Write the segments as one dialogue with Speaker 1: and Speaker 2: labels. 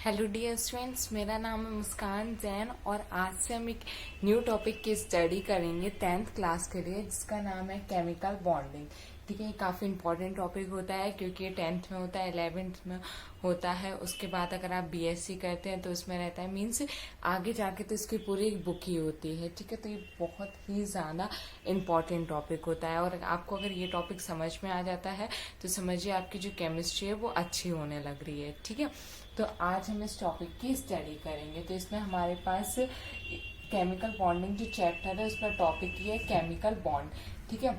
Speaker 1: Hello dear students, मेरा नाम है मुस्कान जैन और आज से हम एक न्यू टॉपिक की स्टडी करेंगे 10th क्लास के लिए, जिसका नाम है केमिकल बॉन्डिंग। ठीक है, ये काफ़ी इंपॉर्टेंट टॉपिक होता है क्योंकि ये 10th में होता है, 11th में होता है। उसके बाद अगर आप बीएससी करते हैं तो इसमें रहता है, मीन्स आगे जाके तो इसकी पूरी एक बुक ही होती है। ठीक है, तो ये बहुत ही ज़्यादा इम्पॉर्टेंट टॉपिक होता है और आपको अगर ये टॉपिक समझ में आ जाता है तो समझिए आपकी जो केमिस्ट्री है वो अच्छी होने लग रही है। ठीक है, तो आज हम इस टॉपिक की स्टडी करेंगे। तो इसमें हमारे पास केमिकल बॉन्डिंग जो चैप्टर है उसका टॉपिक ये है केमिकल बॉन्ड। ठीक है,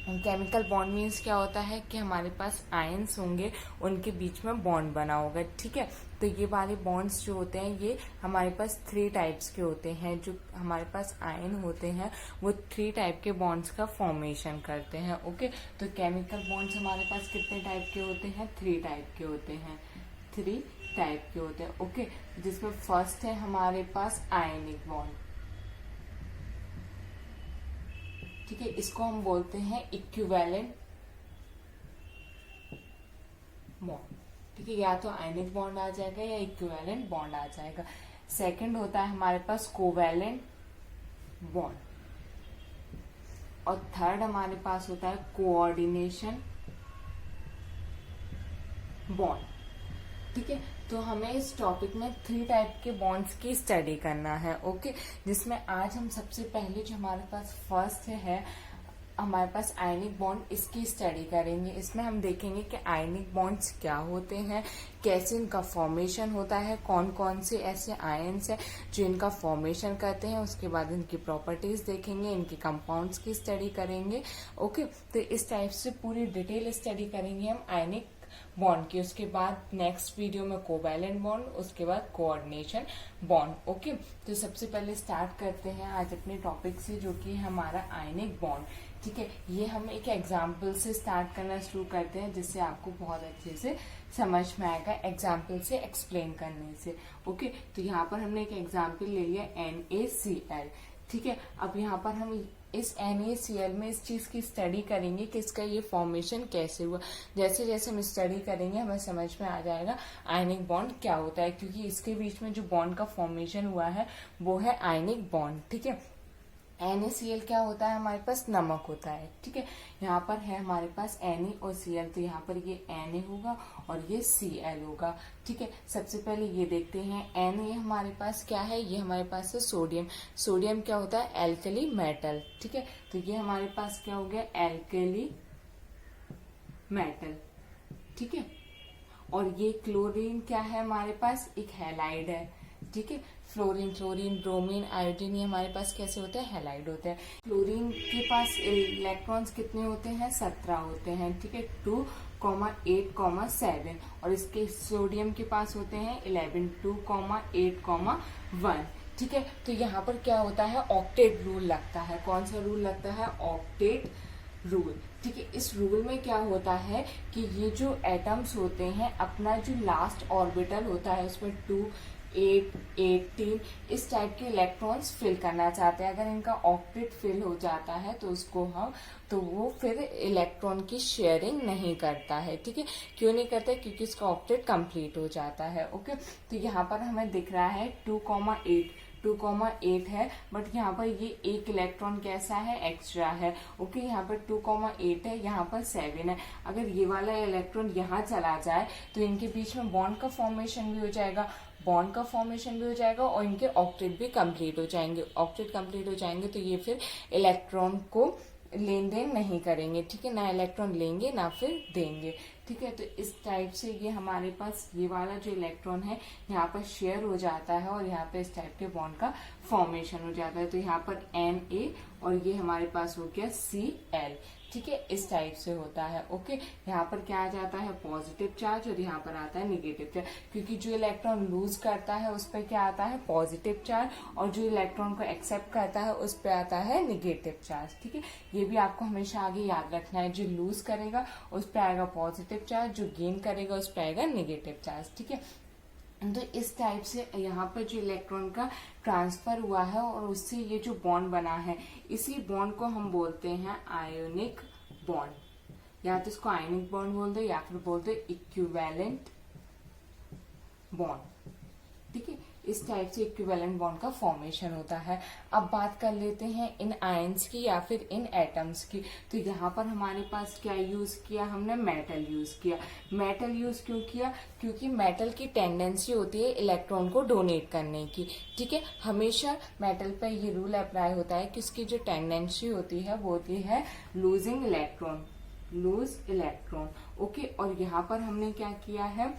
Speaker 1: केमिकल बॉन्ड मीन्स क्या होता है कि हमारे पास आयंस होंगे, उनके बीच में बॉन्ड बना होगा। ठीक है, तो ये वाले बॉन्ड्स जो होते हैं ये हमारे पास 3 टाइप्स के होते हैं। जो हमारे पास आयन होते हैं वो 3 टाइप के बॉन्ड्स का फॉर्मेशन करते हैं। ओके, तो केमिकल बॉन्ड्स हमारे पास कितने टाइप के होते हैं? 3 टाइप के होते हैं। 3 टाइप के होते हैं। ओके, जिसमें फर्स्ट है हमारे पास आयनिक बॉन्ड। ठीक है, इसको हम बोलते हैं इक्विवेलेंट बॉन्ड। ठीक है, या तो आयनिक बॉन्ड आ जाएगा या इक्विवेलेंट बॉन्ड आ जाएगा। सेकंड होता है हमारे पास कोवेलेंट बॉन्ड और थर्ड हमारे पास होता है कोऑर्डिनेशन बॉन्ड। ठीक है, तो हमें इस टॉपिक में 3 टाइप के बॉन्ड्स की स्टडी करना है। ओके, जिसमें आज हम सबसे पहले जो हमारे पास फर्स्ट है हमारे पास आयनिक बॉन्ड, इसकी स्टडी करेंगे। इसमें हम देखेंगे कि आयनिक बॉन्ड्स क्या होते हैं, कैसे इनका फॉर्मेशन होता है, कौन कौन से ऐसे आयन्स हैं जो इनका फॉर्मेशन करते हैं। उसके बाद इनकी प्रॉपर्टीज देखेंगे, इनके कंपाउंड्स की स्टडी करेंगे। ओके, तो इस टाइप से पूरी डिटेल स्टडी करेंगे हम आयनिक बॉन्ड की। उसके बाद नेक्स्ट वीडियो में कोवैलेंट बॉन्ड, उसके बाद कोऑर्डिनेशन बॉन्ड। ओके, तो सबसे पहले स्टार्ट करते हैं आज अपने टॉपिक से, जो कि हमारा आयनिक बॉन्ड। ठीक है, ये हम एक एग्जाम्पल से स्टार्ट करना शुरू करते हैं, जिससे आपको बहुत अच्छे से समझ में आएगा एग्जाम्पल से एक्सप्लेन करने से। ओके, तो यहाँ पर हमने एक एग्जाम्पल ले लिया NaCl। ठीक है, अब यहाँ पर हम इस NaCl में इस चीज की स्टडी करेंगे कि इसका ये फॉर्मेशन कैसे हुआ। जैसे जैसे हम स्टडी करेंगे हमें समझ में आ जाएगा आयनिक बॉन्ड क्या होता है, क्योंकि इसके बीच में जो बॉन्ड का फॉर्मेशन हुआ है वो है आयनिक बॉन्ड। ठीक है, NaCl क्या होता है? हमारे पास नमक होता है। ठीक है, यहाँ पर है हमारे पास Na और Cl, तो यहाँ पर ये Na होगा और ये Cl होगा। ठीक है, सबसे पहले ये देखते हैं Na हमारे पास क्या है। ये हमारे पास है सोडियम। सोडियम क्या होता है? Alkali metal. ठीक है, तो ये हमारे पास क्या हो गया? Alkali metal. ठीक है, और ये क्लोरीन क्या है हमारे पास? एक हैलाइड है। ठीक है, फ्लोरीन, क्लोरीन, ब्रोमीन, आयोडीन, ये हमारे पास कैसे होते हैं? हैलाइड होते हैं। क्लोरीन के पास इलेक्ट्रॉन्स कितने होते हैं? 17 होते हैं। ठीक है, 2, 8, 7, और इसके सोडियम के पास होते हैं 11, 2, 8, 1। ठीक है, तो यहाँ पर क्या होता है? ऑक्टेट रूल लगता है। कौन सा रूल लगता है? Octet rule. ठीक है, इस रूल में क्या होता है कि ये जो एटम्स होते हैं अपना जो लास्ट ऑर्बिटल होता है उसमें 2, 8, 18 इस टाइप के इलेक्ट्रॉन्स फिल करना चाहते हैं। अगर इनका ऑक्टेट फिल हो जाता है तो वो फिर इलेक्ट्रॉन की शेयरिंग नहीं करता है। ठीक है, क्यों नहीं करता है? क्योंकि इसका ऑक्टेट कंप्लीट हो जाता है। ओके, तो यहाँ पर हमें दिख रहा है 2,8 है, बट यहाँ पर ये एक इलेक्ट्रॉन कैसा है? एक्स्ट्रा है। ओके, यहाँ पर 2,8 है, यहाँ पर 7 है। अगर ये वाला इलेक्ट्रॉन यहाँ चला जाए तो इनके बीच में बॉन्ड का फॉर्मेशन भी हो जाएगा, और इनके ऑक्टेट भी कंप्लीट हो जाएंगे। ऑक्टेट कंप्लीट हो जाएंगे तो ये फिर इलेक्ट्रॉन को लेन देन नहीं करेंगे। ठीक है, ना इलेक्ट्रॉन लेंगे ना फिर देंगे। ठीक है, तो इस टाइप से ये हमारे पास ये वाला जो इलेक्ट्रॉन है यहाँ पर शेयर हो जाता है और यहाँ पे इस टाइप के बॉन्ड का फॉर्मेशन हो जाता है। तो यहाँ पर Na और ये हमारे पास हो गया Cl। ठीक है, इस टाइप से होता है। ओके, यहाँ पर क्या आ जाता है? पॉजिटिव चार्ज, और यहाँ पर आता है निगेटिव चार्ज, क्योंकि जो इलेक्ट्रॉन लूज करता है उस पर क्या आता है? पॉजिटिव चार्ज, और जो इलेक्ट्रॉन को एक्सेप्ट करता है उस पर आता है निगेटिव चार्ज। ठीक है, ये भी आपको हमेशा आगे याद रखना है। जो लूज करेगा उस पर आएगा पॉजिटिव चार्ज, जो गेन करेगा उस पर आएगा निगेटिव चार्ज। ठीक है, तो इस टाइप से यहाँ पर जो इलेक्ट्रॉन का ट्रांसफर हुआ है और उससे ये जो बॉन्ड बना है, इसी बॉन्ड को हम बोलते हैं आयोनिक बॉन्ड। या तो इसको आयोनिक बॉन्ड बोल दो या फिर बोल दो इक्विवेलेंट बॉन्ड। इस टाइप से इक्विवेलेंट बॉन्ड का फॉर्मेशन होता है। अब बात कर लेते हैं इन आयंस की या फिर इन एटम्स की। तो यहाँ पर हमारे पास क्या यूज किया, हमने मेटल यूज किया। मेटल यूज क्यों किया, क्योंकि मेटल की टेंडेंसी होती है इलेक्ट्रॉन को डोनेट करने की, ठीक है। हमेशा मेटल पे ये रूल अप्लाई होता है कि उसकी जो टेंडेंसी होती है वो होती है losing electron, loose electron, okay. और यहाँ पर हमने क्या किया है,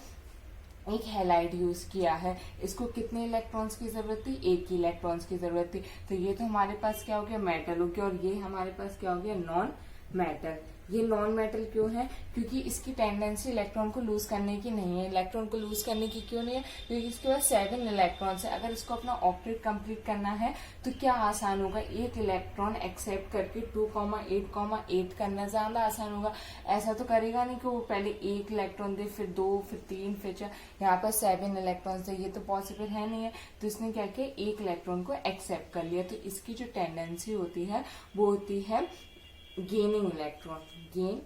Speaker 1: एक हैलाइड यूज किया है। इसको कितने इलेक्ट्रॉन्स की जरूरत थी, एक ही इलेक्ट्रॉन्स की जरूरत थी। तो ये तो हमारे पास क्या हो गया, मेटल हो गया। और ये हमारे पास क्या हो गया, नॉन मेटल। ये नॉन मेटल क्यों है, क्योंकि इसकी टेंडेंसी इलेक्ट्रॉन को लूज करने की नहीं है। इलेक्ट्रॉन को लूज करने की क्यों नहीं है, क्योंकि इसके पास 7 इलेक्ट्रॉन्स है। अगर इसको अपना ऑक्टेट कंप्लीट करना है तो क्या आसान होगा, एक इलेक्ट्रॉन एक्सेप्ट करके 2,8,8 करना ज्यादा आसान होगा। ऐसा तो करेगा नहीं कि वो पहले एक इलेक्ट्रॉन दे, फिर 2, फिर 3, फिर 4। यहाँ पर 7 इलेक्ट्रॉन्स है, ये तो पॉसिबल है नहीं है। तो इसने क्या किया, एक इलेक्ट्रॉन को एक्सेप्ट कर लिया। तो इसकी जो टेंडेंसी होती है वो होती है गेनिंग इलेक्ट्रॉन, गेन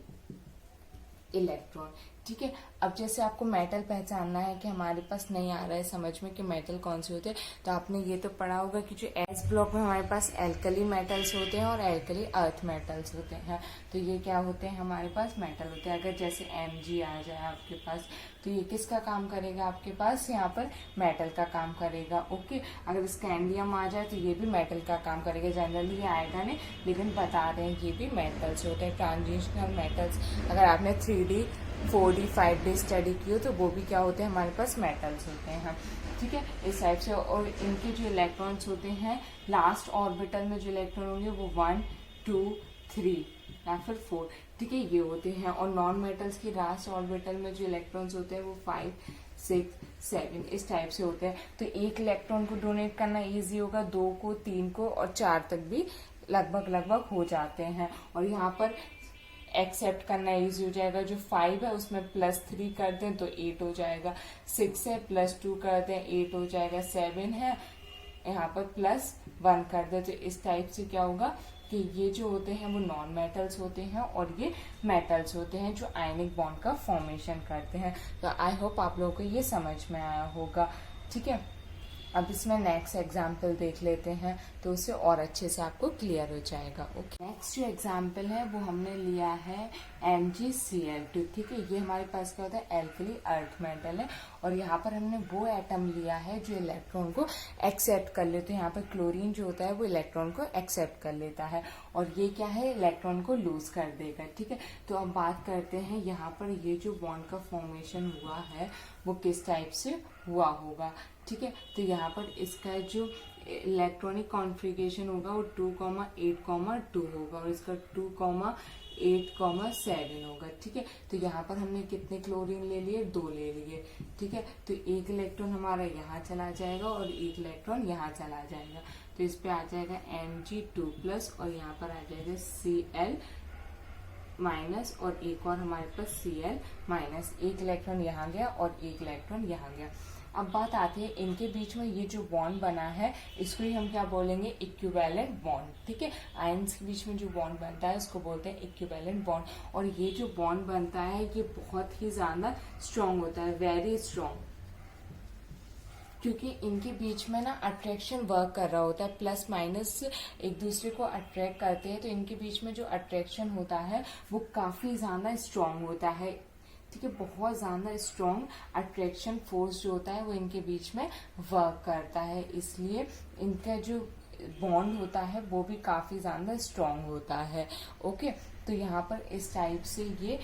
Speaker 1: इलेक्ट्रॉन, ठीक है। अब जैसे आपको मेटल पहचानना है कि हमारे पास नहीं आ रहा है समझ में कि मेटल कौन से होते हैं, तो आपने ये तो पढ़ा होगा कि जो एस ब्लॉक में हमारे पास एल्कली मेटल्स होते हैं और एल्कली अर्थ मेटल्स होते हैं। तो ये क्या होते हैं, हमारे पास मेटल होते हैं। अगर जैसे Mg आ जाए आपके पास, तो ये किसका काम करेगा, आपके पास यहाँ पर मेटल का काम करेगा, ओके। अगर स्कैंडियम आ जाए तो ये भी मेटल का काम करेगा। जनरली ये आएगा नहीं, लेकिन बता रहे हैं ये भी मेटल्स होते हैं, ट्रांजिशनल मेटल्स। अगर आपने 3D 4D 5D स्टडी की हो तो वो भी क्या होते हैं, हमारे पास मेटल्स होते हैं, ठीक है, इस टाइप से। और इनके जो इलेक्ट्रॉन्स होते हैं लास्ट ऑर्बिटल में जो इलेक्ट्रॉन होंगे वो 1, 2, 3 या फिर 4, ठीक है, ये होते हैं। और नॉन मेटल्स की लास्ट ऑर्बिटल में जो इलेक्ट्रॉन्स होते हैं वो 5, 6, 7 इस टाइप से होते हैं। तो एक इलेक्ट्रॉन को डोनेट करना इजी होगा, 2 को, 3 को और 4 तक भी लगभग हो जाते हैं। और यहाँ पर एक्सेप्ट करना इजी हो जाएगा। जो 5 है उसमें +3 कर दें तो 8 हो जाएगा, 6 है +2 कर दें 8 हो जाएगा, 7 है यहाँ पर +1 कर दें। तो इस टाइप से क्या होगा कि ये जो होते हैं वो नॉन मेटल्स होते हैं और ये मेटल्स होते हैं जो आयनिक बॉन्ड का फॉर्मेशन करते हैं। तो आई होप आप लोगों को ये समझ में आया होगा, ठीक है। अब इसमें नेक्स्ट एग्जाम्पल देख लेते हैं तो उससे और अच्छे से आपको क्लियर हो जाएगा, ओके। नेक्स्ट जो एग्जाम्पल है वो हमने लिया है MgCl2, ठीक है। ये हमारे पास क्या होता है, एल्कली अर्थ मेटल है। और यहाँ पर हमने वो एटम लिया है जो इलेक्ट्रॉन को एक्सेप्ट कर लेते हैं। यहाँ पर क्लोरीन जो होता है वो इलेक्ट्रॉन को एक्सेप्ट कर लेता है और ये क्या है, इलेक्ट्रॉन को लूज कर देगा, ठीक है। तो अब बात करते हैं यहाँ पर ये जो बॉन्ड का फॉर्मेशन हुआ है वो किस टाइप से हुआ होगा, ठीक है। तो यहाँ पर इसका जो इलेक्ट्रॉनिक कॉन्फ़िगरेशन होगा वो 2,8,2 होगा और इसका 2,8,7 होगा, ठीक है। तो यहाँ पर हमने कितने क्लोरीन ले लिए, 2 ले लिए, ठीक है। तो एक इलेक्ट्रॉन हमारा यहाँ चला जाएगा और एक इलेक्ट्रॉन यहाँ चला जाएगा। तो इस पे आ जाएगा Mg2+ और यहाँ पर आ जाएगा Cl- और एक और हमारे पास Cl-। एक इलेक्ट्रॉन यहाँ गया और एक इलेक्ट्रॉन यहाँ गया। अब बात आती है इनके बीच में ये जो बॉन्ड बना है इसको ही हम क्या बोलेंगे, इक्विवेलेंट बॉन्ड, ठीक है। आयंस के बीच में जो बॉन्ड बनता है उसको बोलते हैं इक्विवेलेंट बॉन्ड। और ये जो बॉन्ड बनता है ये बहुत ही ज्यादा स्ट्रांग होता है, वेरी स्ट्रांग, क्योंकि इनके बीच में ना अट्रैक्शन वर्क कर रहा होता है, प्लस माइनस एक दूसरे को अट्रैक्ट करते हैं। तो इनके बीच में जो अट्रैक्शन होता है वो काफी ज्यादा स्ट्रांग होता है, ठीक है। बहुत ज्यादा स्ट्रॉन्ग अट्रैक्शन फोर्स जो होता है वो इनके बीच में वर्क करता है, इसलिए इनका जो बॉन्ड होता है वो भी काफी ज्यादा स्ट्रॉन्ग होता है, ओके। तो यहाँ पर इस टाइप से ये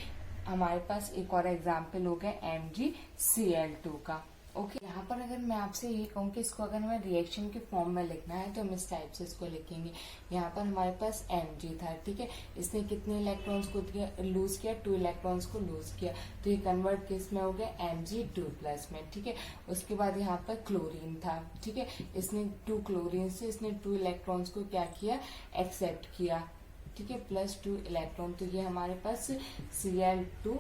Speaker 1: हमारे पास एक और एग्जाम्पल हो गया MgCl2 का, ओके। यहाँ पर अगर मैं आपसे ये कहूँ कि इसको अगर हमें रिएक्शन के फॉर्म में लिखना है तो हम इस टाइप से इसको लिखेंगे। यहाँ पर हमारे पास Mg था, ठीक है। इसने कितने इलेक्ट्रॉन्स को लूज किया, 2 इलेक्ट्रॉन्स को लूज किया। तो ये कन्वर्ट किस में हो गया, Mg2+ में, ठीक है। उसके बाद यहाँ पर क्लोरीन था, ठीक है। इसने 2 क्लोरीन से इसने 2 इलेक्ट्रॉन्स को क्या किया, एक्सेप्ट किया, ठीक है, +2 इलेक्ट्रॉन। तो ये हमारे पास Cl2-,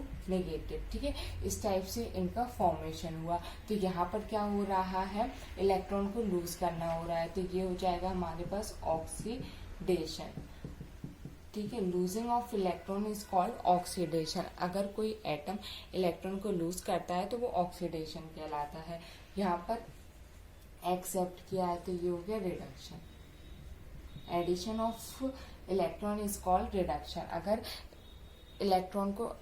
Speaker 1: ठीक है। इस टाइप से इनका फॉर्मेशन हुआ। तो यहाँ पर क्या हो रहा है, इलेक्ट्रॉन को लूज करना हो रहा है। तो ये हो जाएगा हमारे पास ऑक्सीडेशन, ठीक है। Losing of electron is called oxidation. अगर कोई एटम इलेक्ट्रॉन को लूज करता है तो वो ऑक्सीडेशन कहलाता है। यहाँ पर एक्सेप्ट किया है तो ये हो गया reduction. Addition of electron is called reduction. अगर इलेक्ट्रॉन को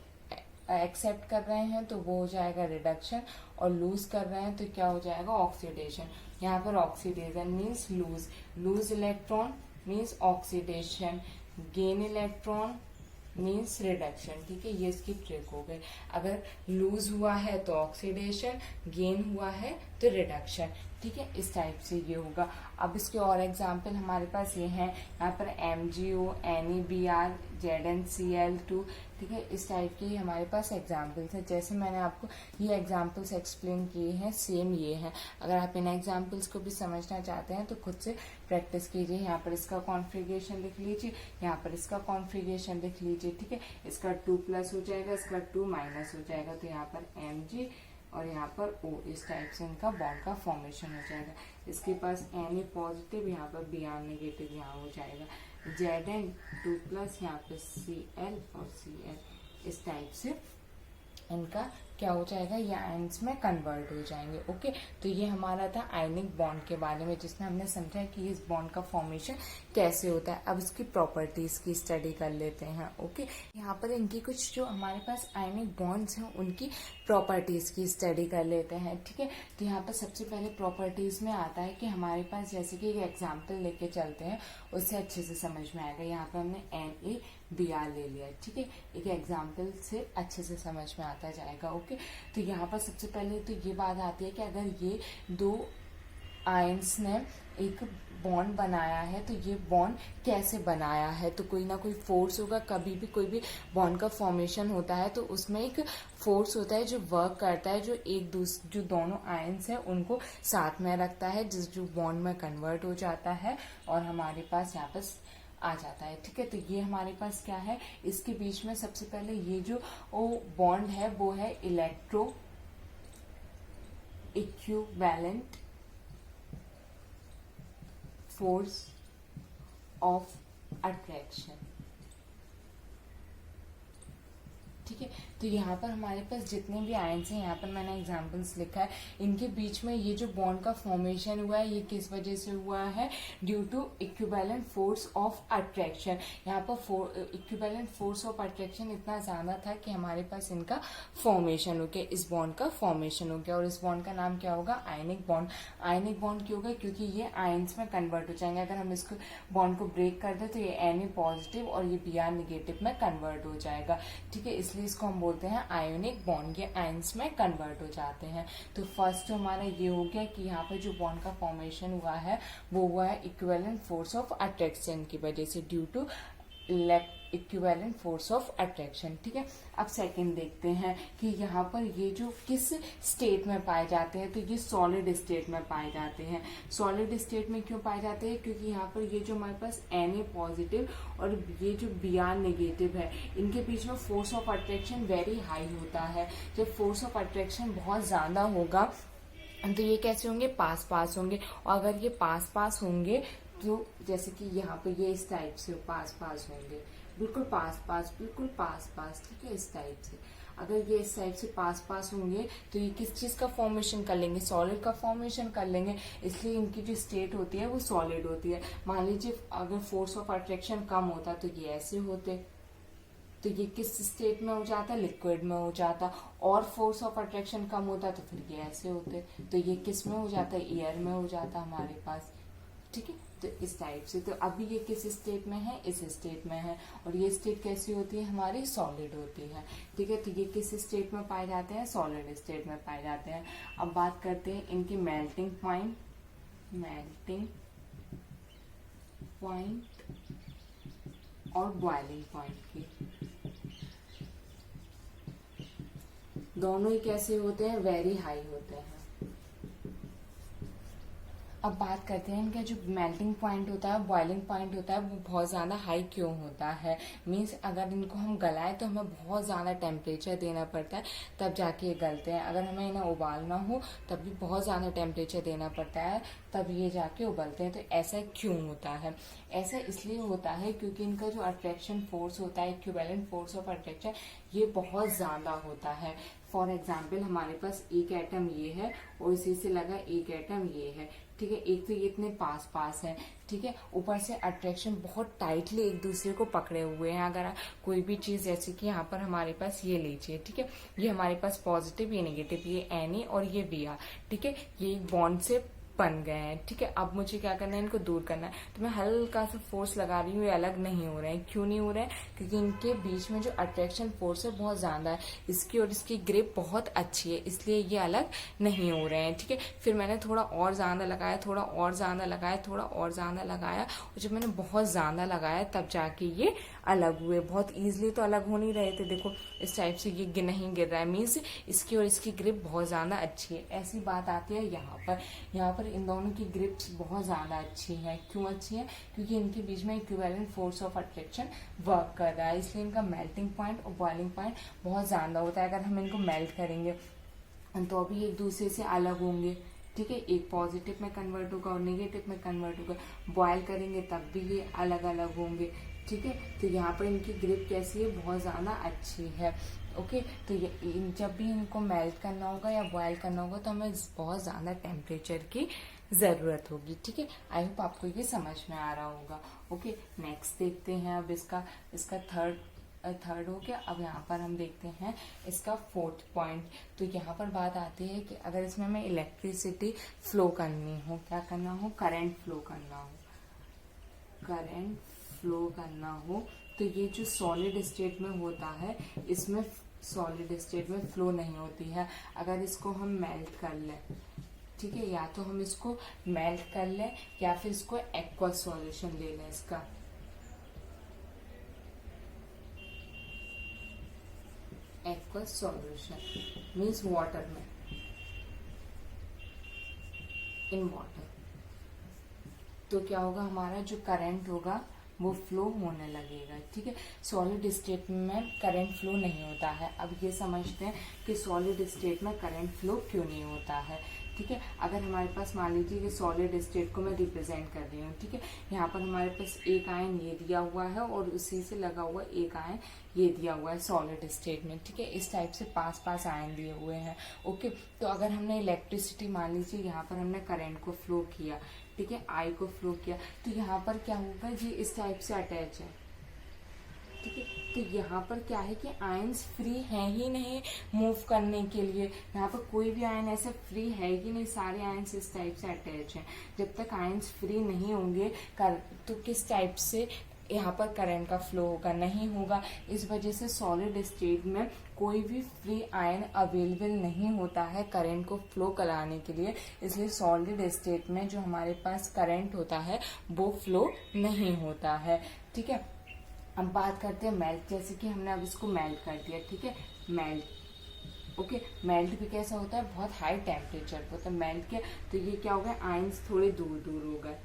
Speaker 1: एक्सेप्ट कर रहे हैं तो वो हो जाएगा रिडक्शन, और लूज कर रहे हैं तो क्या हो जाएगा ऑक्सीडेशन। यहाँ पर oxidation means loose electron means oxidation, gain electron means reduction. ठीक है, ये इसकी ट्रिक हो गई। अगर लूज हुआ है तो ऑक्सीडेशन, गेन हुआ है तो रिडक्शन। ठीक है, इस टाइप से ये होगा। अब इसके और एग्जाम्पल हमारे पास ये हैं, यहाँ पर MgO, NeBr, ZnCl2। ठीक है, इस टाइप के हमारे पास एग्जाम्पल्स हैं। जैसे मैंने आपको ये एग्जाम्पल्स एक्सप्लेन किए हैं, सेम ये हैं। अगर आप इन एग्जाम्पल्स को भी समझना चाहते हैं तो खुद से प्रैक्टिस कीजिए। यहाँ पर इसका कॉन्फ़िगरेशन लिख लीजिए, यहाँ पर इसका कॉन्फ़िगरेशन लिख लीजिए। ठीक है, इसका 2+ हो जाएगा, इसका 2- हो जाएगा, तो यहाँ पर Mg और यहाँ पर O, इस टाइप से इनका बॉन्ड का फॉर्मेशन हो जाएगा। इसके पास Na पॉजिटिव, यहाँ पर Br नेगेटिव यहाँ हो जाएगा। Zn 2+, यहाँ पे Cl और Cl, इस टाइप से इनका क्या हो जाएगा, ये आयंस में कन्वर्ट हो जाएंगे। ओके, तो ये हमारा था आयनिक बॉन्ड के बारे में, जिसमें हमने समझा कि इस बॉन्ड का फॉर्मेशन कैसे होता है। अब इसकी प्रॉपर्टीज की स्टडी कर लेते हैं। ओके, यहाँ पर इनकी कुछ जो हमारे पास आयनिक बॉन्ड्स हैं उनकी प्रॉपर्टीज की स्टडी कर लेते हैं। ठीक है, तो यहाँ पर सबसे पहले प्रॉपर्टीज में आता है कि हमारे पास, जैसे कि एक एग्जाम्पल लेके चलते हैं, उससे अच्छे से समझ में आएगा। यहाँ पर हमने NaBr ले लिया। ठीक है, एक एग्जाम्पल से अच्छे से समझ में आता जाएगा। ओके, तो यहाँ पर सबसे पहले तो ये बात आती है कि अगर ये दो आयंस ने एक बॉन्ड बनाया है तो ये बॉन्ड कैसे बनाया है, तो कोई ना कोई फोर्स होगा। कभी भी कोई भी बॉन्ड का फॉर्मेशन होता है तो उसमें एक फोर्स होता है जो वर्क करता है, जो दोनों आयंस है उनको साथ में रखता है, जो बॉन्ड में कन्वर्ट हो जाता है और हमारे पास यहाँ पर आ जाता है। ठीक है, तो ये हमारे पास क्या है, इसके बीच में सबसे पहले ये जो बॉन्ड है वो है electro equivalent force of attraction. ठीक है, तो यहाँ पर हमारे पास जितने भी आयंस हैं, यहाँ पर मैंने एग्जांपल्स लिखा है, इनके बीच में ये जो बॉन्ड का फॉर्मेशन हुआ है ये किस वजह से हुआ है, due to equivalent force of attraction. यहाँ पर इक्विवेलेंट फोर्स ऑफ अट्रैक्शन इतना ज्यादा था कि हमारे पास इनका फॉर्मेशन हो गया, इस बॉन्ड का फॉर्मेशन हो गया। और इस बॉन्ड का नाम क्या होगा, आयनिक बॉन्ड। आयनिक बॉन्ड क्यों होगा, क्योंकि ये आयंस में कन्वर्ट हो जाएंगे। अगर हम इसको बॉन्ड को ब्रेक कर दे तो ये Na पॉजिटिव और ये Br नेगेटिव में कन्वर्ट हो जाएगा। ठीक है, इसलिए इसको हम बोलते हैं आयोनिक बॉन्ड, ये आयंस में कन्वर्ट हो जाते हैं। तो फर्स्ट हमारा ये हो गया कि यहाँ पर जो बॉन्ड का फॉर्मेशन हुआ है वो हुआ है इक्विवेलेंट फोर्स ऑफ अट्रैक्शन की वजह से, due to equivalent force of attraction. ठीक है, अब सेकंड देखते हैं कि यहाँ पर ये जो किस स्टेट में पाए जाते हैं, तो ये सॉलिड स्टेट में पाए जाते हैं। सॉलिड स्टेट में क्यों पाए जाते हैं, क्योंकि यहाँ पर ये जो हमारे पास Na पॉजिटिव और ये जो Br नेगेटिव है, इनके बीच में force of attraction very high होता है। जब फोर्स ऑफ अट्रैक्शन बहुत ज्यादा होगा तो ये कैसे होंगे, पास पास होंगे। और अगर ये पास पास होंगे तो जैसे कि यहाँ पे ये इस टाइप से पास पास होंगे, बिल्कुल पास पास, बिल्कुल पास पास। ठीक है, इस टाइप से अगर ये इस टाइप से पास पास होंगे तो ये किस चीज का फॉर्मेशन कर लेंगे, सॉलिड का फॉर्मेशन कर लेंगे। इसलिए इनकी जो स्टेट होती है वो सॉलिड होती है। मान लीजिए अगर फोर्स ऑफ अट्रैक्शन कम होता तो ये ऐसे होते, तो ये किस स्टेट में हो जाता, लिक्विड में हो जाता। और फोर्स ऑफ अट्रैक्शन कम होता तो फिर ये ऐसे होते, तो ये किस में हो जाता, एयर में हो जाता हमारे पास। ठीक है, तो इस टाइप से। तो अभी ये किस स्टेट में है, इस स्टेट में है। और ये स्टेट कैसी होती है, हमारी सॉलिड होती है। ठीक है, तो ये किस स्टेट में पाए जाते हैं, सॉलिड स्टेट में पाए जाते हैं। अब बात करते हैं इनकी मेल्टिंग पॉइंट और बॉइलिंग पॉइंट की। दोनों ही कैसे होते हैं, वेरी हाई होते हैं। अब बात करते हैं इनका जो मेल्टिंग पॉइंट होता है, बॉइलिंग पॉइंट होता है, वो बहुत ज़्यादा हाई क्यों होता है। मीन्स अगर इनको हम गलाएं तो हमें बहुत ज़्यादा टेम्परेचर देना पड़ता है, तब जाके ये गलते हैं। अगर हमें इन्हें उबालना हो तब भी बहुत ज़्यादा टेम्परेचर देना पड़ता है, तब ये जाके उबलते हैं। तो ऐसा क्यों होता है, ऐसा इसलिए होता है क्योंकि इनका जो अट्रैक्शन फोर्स होता है, इक्विवेलेंट फोर्स ऑफ अट्रैक्शन, ये बहुत ज़्यादा होता है। फॉर एग्जाम्पल हमारे पास एक एटम ये है और इसी से लगा एक एटम ये है, ठीक है। एक तो ये इतने पास पास है, ठीक है। ऊपर से अट्रैक्शन बहुत टाइटली एक दूसरे को पकड़े हुए हैं। अगर कोई भी चीज जैसे कि यहाँ पर हमारे पास ये लीजिए, ठीक है, ये हमारे पास पॉजिटिव, ये नेगेटिव, ये Na और ये Br, ठीक है, ये बॉन्ड से बन गए हैं, ठीक है। अब मुझे क्या करना है, इनको दूर करना है। तो मैं हल्का सा फोर्स लगा रही हूँ, ये अलग नहीं हो रहे हैं। क्यों नहीं हो रहे हैं? क्योंकि इनके बीच में जो अट्रैक्शन फोर्स है बहुत ज्यादा है, इसकी और इसकी ग्रिप बहुत अच्छी है, इसलिए ये अलग नहीं हो रहे हैं, ठीक है। फिर मैंने थोड़ा और ज्यादा लगाया, थोड़ा और ज्यादा लगाया, थोड़ा और ज्यादा लगाया, और जब मैंने बहुत ज्यादा लगाया तब जाके ये अलग हुए। बहुत इजीली तो अलग हो नहीं रहे थे, देखो इस टाइप से ये नहीं गिर रहा है, मीन्स इसकी और इसकी ग्रिप बहुत ज्यादा अच्छी है। ऐसी बात आती है यहाँ पर इन दोनों की ग्रिप्स बहुत ज्यादा अच्छी है। क्यों अच्छी है? क्योंकि इनके बीच में equivalent force of attraction work कर रहा है, इसलिए इनका मेल्टिंग पॉइंट और बॉइलिंग पॉइंट बहुत ज्यादा होता है। अगर हम इनको मेल्ट करेंगे तो अभी एक दूसरे से अलग होंगे, ठीक है, एक पॉजिटिव में कन्वर्ट होगा और नेगेटिव में कन्वर्ट होगा। बॉयल करेंगे तब भी ये अलग अलग होंगे, ठीक है। तो यहाँ पर इनकी ग्रिप कैसी है? बहुत ज्यादा अच्छी है, ओके। तो ये जब भी इनको मेल्ट करना होगा या बॉयल करना होगा तो हमें बहुत ज्यादा टेम्परेचर की जरूरत होगी, ठीक है। आई होप आपको ये समझ में आ रहा होगा, ओके। नेक्स्ट देखते हैं अब इसका थर्ड हो गया। अब यहाँ पर हम देखते हैं इसका फोर्थ पॉइंट। तो यहाँ पर बात आती है कि अगर इसमें हमें इलेक्ट्रिसिटी फ्लो करनी हो, क्या करना हो, करंट फ्लो करना हो, तो ये जो सॉलिड स्टेट में होता है, इसमें सॉलिड स्टेट में फ्लो नहीं होती है। अगर इसको हम मेल्ट कर लें, ठीक है, या तो हम इसको मेल्ट कर लें या फिर इसको एक्वस सॉल्यूशन ले लें। इसका एक्वस सॉल्यूशन मीन्स वाटर में, इन वाटर, तो क्या होगा, हमारा जो करंट होगा वो फ्लो होने लगेगा, ठीक है। सॉलिड स्टेट में करंट फ्लो नहीं होता है। अब ये समझते हैं कि सॉलिड स्टेट में करंट फ्लो क्यों नहीं होता है, ठीक है। अगर हमारे पास मान लीजिए कि सॉलिड स्टेट को मैं रिप्रेजेंट कर रही हूँ, ठीक है, यहाँ पर हमारे पास एक आयन ये दिया हुआ है और उसी से लगा हुआ एक आयन ये दिया हुआ है सॉलिड स्टेट में, ठीक है। इस टाइप से पास पास आयन दिए हुए हैं, ओके। तो अगर हमने इलेक्ट्रिसिटी, मान लीजिए यहाँ पर हमने करंट को फ्लो किया, ठीक है, आई को फ्लो किया, तो यहाँ पर क्या होगा, ये इस टाइप से अटैच है, ठीक है। तो यहाँ पर क्या है कि आयंस फ्री है ही नहीं मूव करने के लिए। यहाँ पर कोई भी आयन ऐसा फ्री है ही नहीं, सारे आयंस इस टाइप से अटैच हैं। जब तक आयंस फ्री नहीं होंगे तो किस टाइप से यहाँ पर करंट का फ्लो होगा? नहीं होगा। इस वजह से सॉलिड स्टेट में कोई भी फ्री आयन अवेलेबल नहीं होता है करंट को फ्लो कराने के लिए, इसलिए सॉलिड स्टेट में जो हमारे पास करंट होता है वो फ्लो नहीं होता है, ठीक है। अब बात करते हैं मेल्ट, जैसे कि हमने अब इसको मेल्ट कर दिया, ठीक है, मेल्ट, ओके। मेल्ट भी कैसा होता है? बहुत हाई टेम्परेचर पर होता है। मेल्ट किया तो ये क्या हो गया, आयंस थोड़े दूर दूर हो गए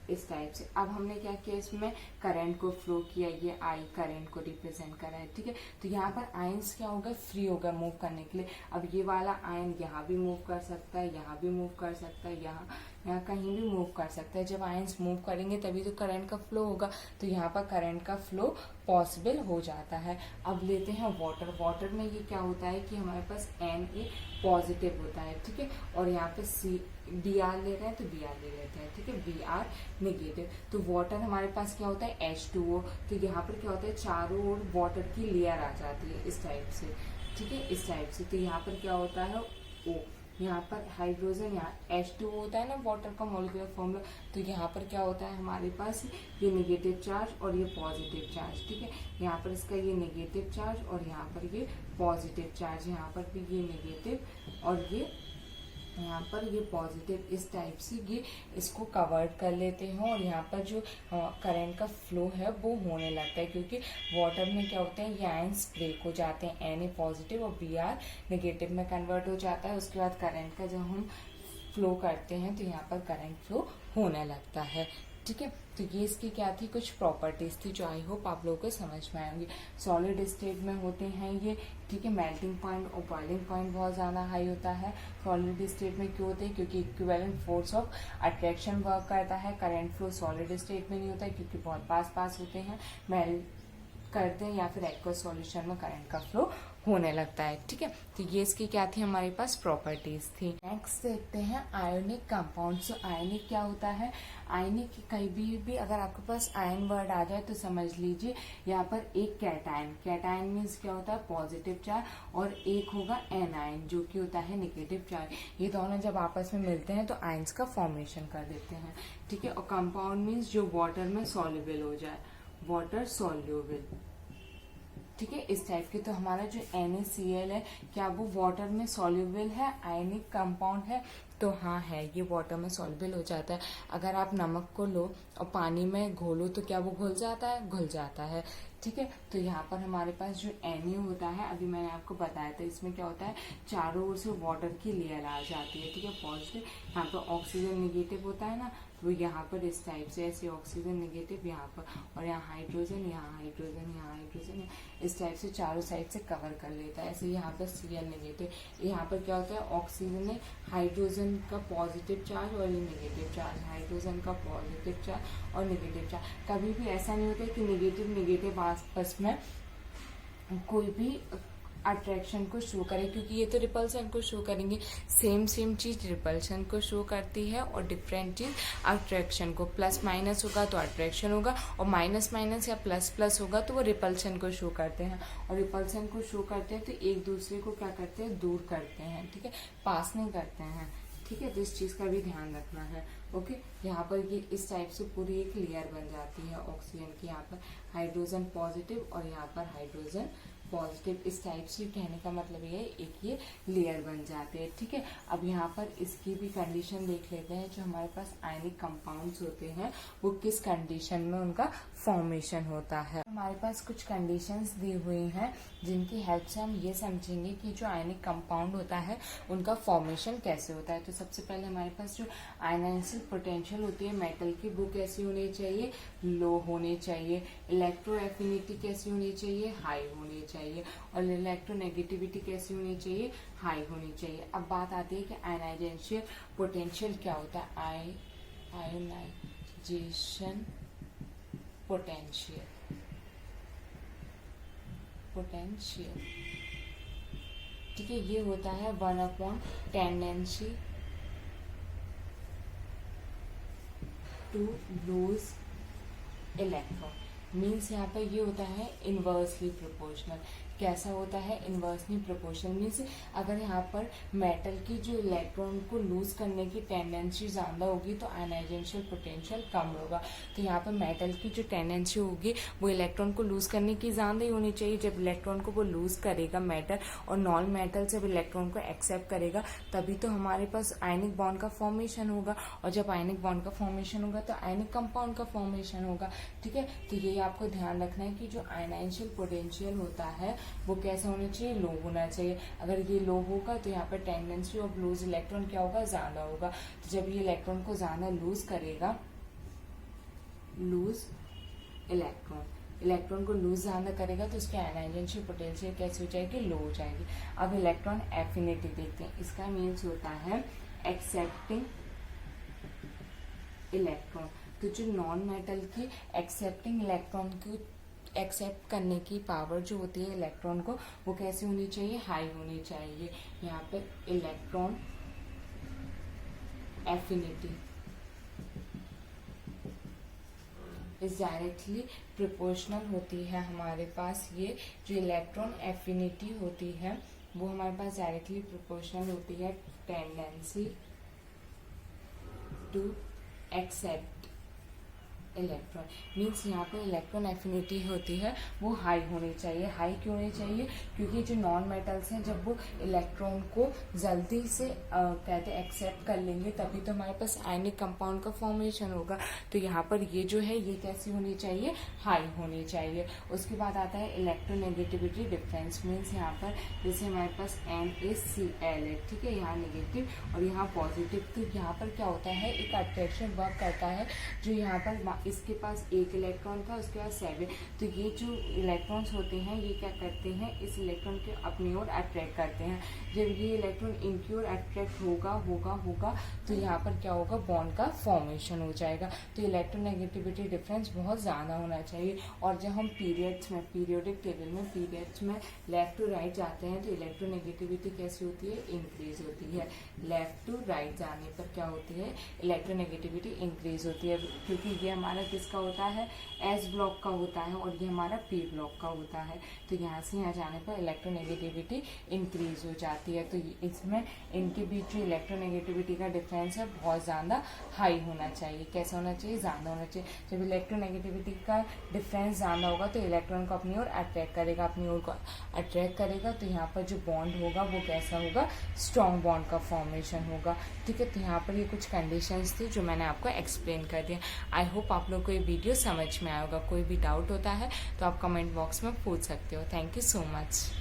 Speaker 1: इस टाइप से। अब हमने क्या किया, इसमें करंट को फ्लो किया, ये आई करंट को रिप्रेजेंट करा है, ठीक है। तो यहाँ पर आयंस क्या होगा, फ्री होगा मूव करने के लिए। अब ये वाला आयन यहाँ भी मूव कर सकता है, यहाँ भी मूव कर सकता है, यहाँ कहीं भी मूव कर सकता है। जब आयंस मूव करेंगे तभी तो करंट का फ्लो होगा, तो यहाँ पर करंट का फ्लो पॉसिबल हो जाता है। अब लेते हैं वाटर। वाटर में ये क्या होता है कि हमारे पास Na पॉजिटिव होता है, ठीक है, और यहाँ पे Br ले रहे हैं तो Br ले लेते हैं, ठीक है, Br नेगेटिव। तो वाटर हमारे पास क्या होता है, H2O। तो यहाँ पर क्या होता है, चारों ओर वाटर की लेयर आ जाती है इस टाइप से, ठीक है, इस टाइप से। तो यहाँ पर क्या होता है, O, यहाँ पर हाइड्रोजन, यहाँ H2O होता है ना वाटर का मॉलिक्यूलर फॉर्मूला। तो यहाँ पर क्या होता है हमारे पास, ये नेगेटिव चार्ज और ये पॉजिटिव चार्ज, ठीक है। यहाँ पर इसका ये नेगेटिव चार्ज और यहाँ पर ये पॉजिटिव चार्ज, यहाँ पर भी ये नेगेटिव और ये यहाँ पर ये पॉजिटिव, इस टाइप से ये इसको कवर्ड कर लेते हैं और यहाँ पर जो करंट का फ्लो है वो होने लगता है, क्योंकि वाटर में क्या होता है, ये आयंस ब्रेक हो जाते हैं, Na पॉजिटिव और Br नेगेटिव में कन्वर्ट हो जाता है। उसके बाद करंट का जब हम फ्लो करते हैं तो यहाँ पर करंट फ्लो होने लगता है, ठीक है। तो ये इसकी क्या थी, कुछ प्रॉपर्टीज थी जो आई होप आप लोगों को समझ में आएंगी। सॉलिड स्टेट में होते हैं ये, ठीक है, मेल्टिंग पॉइंट और बॉइलिंग पॉइंट बहुत ज्यादा हाई होता है। सॉलिड स्टेट में क्यों होते हैं, क्योंकि equivalent force of attraction work करता है। करंट फ्लो सॉलिड स्टेट में नहीं होता है क्योंकि बहुत पास पास होते हैं, मेल्ट करते हैं या फिर एक्वस सॉल्यूशन में करंट का फ्लो होने लगता है। ठीक है, तो ये इसकी क्या थी, हमारे पास प्रॉपर्टीज थी। नेक्स्ट देखते हैं आयोनिक कंपाउंड्स। आयोनिक क्या होता है, आयनिक कहीं भी अगर आपके पास आयन वर्ड आ जाए तो समझ लीजिए यहाँ पर एक कैटायन, कैटायन मीन्स क्या होता है, पॉजिटिव चार्ज, और एक होगा एनायन जो कि होता है नेगेटिव चार्ज। ये दोनों जब आपस में मिलते हैं तो आयंस का फॉर्मेशन कर देते हैं। ठीक है, और कंपाउंड मीन्स जो वाटर में सॉल्युबल हो जाए, वाटर सॉल्युबल। ठीक है, इस टाइप के। तो हमारा जो NaCl है, क्या वो वाटर में सॉल्युबल है, आयनिक कंपाउंड है? तो हाँ है, ये वाटर में सॉल्युबल हो जाता है। अगर आप नमक को लो और पानी में घोलो तो क्या वो घुल जाता है, घुल जाता है। ठीक है, तो यहाँ पर हमारे पास जो Na होता है, अभी मैंने आपको बताया था, इसमें क्या होता है, चारों ओर से वाटर की लेयर आ जाती है। ठीक है, पॉजिटिव, यहाँ पर ऑक्सीजन नेगेटिव होता है ना, तो यहाँ पर इस टाइप से ऐसे ऑक्सीजन नेगेटिव यहाँ पर, और यहाँ हाइड्रोजन, यहाँ हाइड्रोजन, यहाँ हाइड्रोजन, इस टाइप से चारों साइड से कवर कर लेता है। ऐसे यहाँ पर Cl नेगेटिव, यहाँ पर क्या होता है, ऑक्सीजन ने हाइड्रोजन का पॉजिटिव चार्ज और ये नेगेटिव चार्ज, हाइड्रोजन का पॉजिटिव चार्ज और नेगेटिव चार्ज। कभी भी ऐसा नहीं होता कि नेगेटिव नेगेटिव आपस में कोई भी अट्रैक्शन को शो करे, क्योंकि ये तो रिपल्सन को शो करेंगे। सेम चीज रिपल्शन को शो करती है और डिफरेंट चीज अट्रैक्शन को। प्लस माइनस होगा तो अट्रैक्शन होगा, और माइनस माइनस या प्लस प्लस होगा तो वो रिपल्शन को शो करते हैं। और रिपल्सन को शो करते हैं तो एक दूसरे को क्या करते हैं, दूर करते हैं। ठीक है, पास नहीं करते हैं। ठीक है, तो इस चीज का भी ध्यान रखना है। ओके, यहाँ पर ये इस टाइप से पूरी एक लेयर बन जाती है ऑक्सीजन की, यहाँ पर हाइड्रोजन पॉजिटिव और यहाँ पर हाइड्रोजन पॉजिटिव। इस टाइप से कहने का मतलब ये है, एक ये लेयर बन जाते हैं। ठीक है, अब यहाँ पर इसकी भी कंडीशन देख लेते हैं। जो हमारे पास आयनिक कंपाउंड्स होते हैं वो किस कंडीशन में उनका फॉर्मेशन होता है। हमारे पास कुछ कंडीशंस दी हुई हैं जिनकी हेल्प से हम ये समझेंगे कि जो आयनिक कंपाउंड होता है उनका फॉर्मेशन कैसे होता है। तो सबसे पहले हमारे पास जो आयनाइजिंग पोटेंशियल होती है मेटल की, वो कैसी होनी चाहिए, लो होनी चाहिए। इलेक्ट्रो एफिनिटी कैसी होनी चाहिए, हाई होनी चाहिए। और इलेक्ट्रोनेगेटिविटी कैसी होनी चाहिए, हाई होनी चाहिए। अब बात आती है कि आयनाइजेशन पोटेंशियल क्या होता है, आयनाइजेशन पोटेंशियल, ठीक है, ये होता है 1/10 tendency to lose electron. Means यहाँ पर ये होता है इनवर्सली प्रोपोर्शनल। कैसा होता है, इनवर्सली प्रोपोर्शनल मीन्स अगर यहाँ पर मेटल की जो इलेक्ट्रॉन को लूज करने की टेंडेंसी ज्यादा होगी तो आयनाइजेशन पोटेंशियल कम होगा। तो यहाँ पर मेटल की जो टेंडेंसी होगी वो इलेक्ट्रॉन को लूज करने की ज्यादा ही होनी चाहिए। जब इलेक्ट्रॉन को वो लूज करेगा मेटल, और नॉन मेटल जब इलेक्ट्रॉन को एक्सेप्ट करेगा, तभी तो हमारे पास आयनिक बॉन्ड का फॉर्मेशन होगा। और जब आयनिक बॉन्ड का फॉर्मेशन होगा तो आयनिक कंपाउंड का फॉर्मेशन होगा। ठीक है, तो ये आपको ध्यान रखना है कि जो आयनाइजेशन पोटेंशियल होता है वो कैसा होना चाहिए, लो होना चाहिए। अगर ये लो होगा तो यहाँ पर टेंडेंसी ऑफ लूज इलेक्ट्रॉन क्या होगा, ज्यादा होगा। तो जब ये इलेक्ट्रॉन को ज्यादा लूज करेगा, लूज इलेक्ट्रॉन को लूज ज्यादा करेगा तो उसकी आयनाइजेशन पोटेंशियल कैसी हो जाएगी, लो हो जाएगी। अब इलेक्ट्रॉन एफिनिटी देखते हैं। इसका मीन्स होता है एक्सेप्टिंग इलेक्ट्रॉन। तो जो नॉन मेटल की एक्सेप्टिंग इलेक्ट्रॉन की एक्सेप्ट करने की पावर जो होती है इलेक्ट्रॉन को, वो कैसी होनी चाहिए, हाई होनी चाहिए। यहाँ पे electron affinity is directly proportional होती है। हमारे पास ये जो इलेक्ट्रॉन एफिनिटी होती है वो हमारे पास डायरेक्टली प्रोपोर्शनल होती है tendency to accept electron. Means यहाँ पे इलेक्ट्रॉन एफिनिटी होती है वो हाई होनी चाहिए। हाई क्यों होनी चाहिए, क्योंकि जो नॉन मेटल्स हैं जब वो इलेक्ट्रॉन को जल्दी से कहते हैं एक्सेप्ट कर लेंगे तभी तो हमारे पास आयनिक कंपाउंड का फॉर्मेशन होगा। तो यहाँ पर ये जो है ये कैसी होनी चाहिए, हाई होनी चाहिए। उसके बाद आता है इलेक्ट्रोनेगेटिविटी डिफरेंस। मीन्स यहाँ पर जैसे हमारे पास NaCl है, ठीक है, यहाँ नेगेटिव और यहाँ पॉजिटिव। तो यहाँ पर क्या होता है, एक अट्रैक्शन वर्क करता है जो यहाँ पर इसके पास एक इलेक्ट्रॉन था, उसके बाद 7। तो ये जो इलेक्ट्रॉन्स होते हैं ये क्या करते हैं, इस इलेक्ट्रॉन के अपनी ओर अट्रैक्ट करते हैं। जब ये इलेक्ट्रॉन इनकी ओर अट्रैक्ट होगा तो यहाँ पर क्या होगा, बॉन्ड का फॉर्मेशन हो जाएगा। तो इलेक्ट्रोनेगेटिविटी डिफरेंस बहुत ज़्यादा होना चाहिए। और जब हम पीरियोडिक टेबल में पीरियड्स में लेफ्ट टू राइट जाते हैं तो इलेक्ट्रोनेगेटिविटी कैसी होती है, इंक्रीज होती है। लेफ्ट टू राइट जाने पर क्या होती है, इलेक्ट्रोनेगेटिविटी इंक्रीज होती है, क्योंकि ये हमारा किसका होता है, एस ब्लॉक का होता है और ये हमारा पी ब्लॉक का होता है। तो यहाँ से यहाँ जाने पर इलेक्ट्रोनेगेटिविटी इंक्रीज हो जाती है। तो इसमें इनके बीच जो इलेक्ट्रोनेगेटिविटी का डिफरेंस है बहुत ज़्यादा हाई होना चाहिए। कैसा होना चाहिए, ज़्यादा होना चाहिए। जब इलेक्ट्रोनेगेटिविटी का डिफरेंस ज़्यादा होगा तो इलेक्ट्रॉन को अपनी ओर अट्रैक्ट करेगा, अपनी ओर को अट्रैक्ट करेगा। तो यहाँ पर जो बॉन्ड होगा वो कैसा होगा, स्ट्रॉन्ग बॉन्ड का फॉर्मेशन होगा। ठीक है, तो यहाँ पर ये कुछ कंडीशंस थी जो मैंने आपको एक्सप्लेन कर दिया। आई होप आप लोग को ये वीडियो समझ में आएगा। कोई भी डाउट होता है तो आप कमेंट बॉक्स में पूछ सकते हो। Thank you so much.